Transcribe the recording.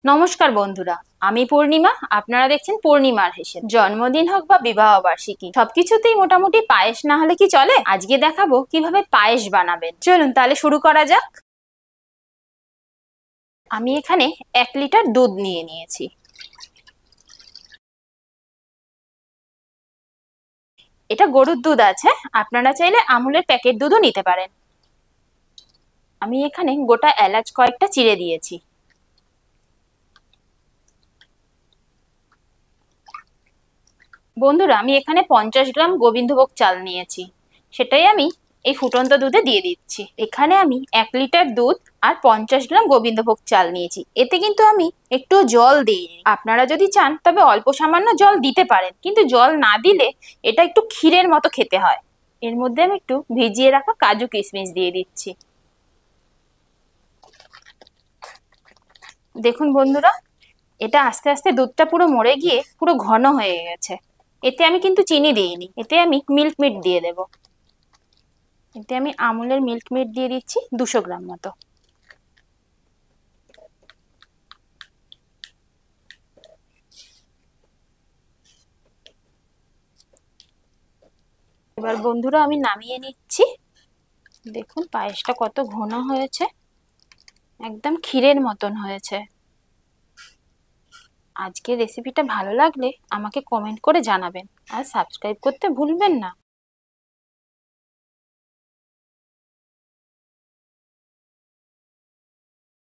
নমস্কার বন্ধুরা, আমি পূর্ণিমা। আপনারা দেখছেন পূর্ণিমার হেসেল। জন্মদিন হোক বা বিবাহ বার্ষিকী, সবকিছুতেই মোটামুটি পায়েস না হলে কি চলে? আজকে দেখাবো কিভাবে পায়েস বানাবেন। চলুন তাহলে শুরু করা যাক। আমি এখানে 1 লিটার দুধ নিয়ে নিয়েছি। এটা গরুর দুধ আছে, আপনারা চাইলে আমুলের প্যাকেট দুধও নিতে পারেন। আমি এখানে গোটা এলাচ কয়েকটা চিড়ে দিয়েছি। বন্ধুরা, আমি এখানে 50 গ্রাম গোবিন্দভোগ চাল নিয়েছি, সেটাই আমি এই ফুটন্ত দুধে দিয়ে দিচ্ছি। এখানে আমি 1 লিটার দুধ আর 50 গ্রাম গোবিন্দভোগ চাল নিয়েছি। এতে কিন্তু আমি একটু জল দিইনি। আপনারা যদি চান তবে অল্প সামান্য জল দিতে পারেন, কিন্তু জল না দিলে এটা একটু ক্ষীরের মতো খেতে হয়। এর মধ্যে আমি একটু ভিজিয়ে রাখা কাজু কিশমিশ দিয়ে দিচ্ছি। দেখুন বন্ধুরা, এটা আস্তে আস্তে দুধটা পুরো মরে গিয়ে পুরো ঘন হয়ে গেছে। এতে আমি কিন্তু চিনি দিইনি, এতে আমি মিল্ক মিট দিয়ে দেব। এতে আমি আমুলের মিল্ক মিট দিয়ে দিচ্ছি 200 গ্রাম মতো। এবার বন্ধুরা আমি নামিয়ে নিচ্ছি। দেখুন পায়েসটা কত ঘন হয়েছে, একদম ক্ষীরের মতন হয়েছে। আজকের রেসিপিটা ভালো লাগলে আমাকে কমেন্ট করে জানাবেন আর সাবস্ক্রাইব করতে ভুলবেন না।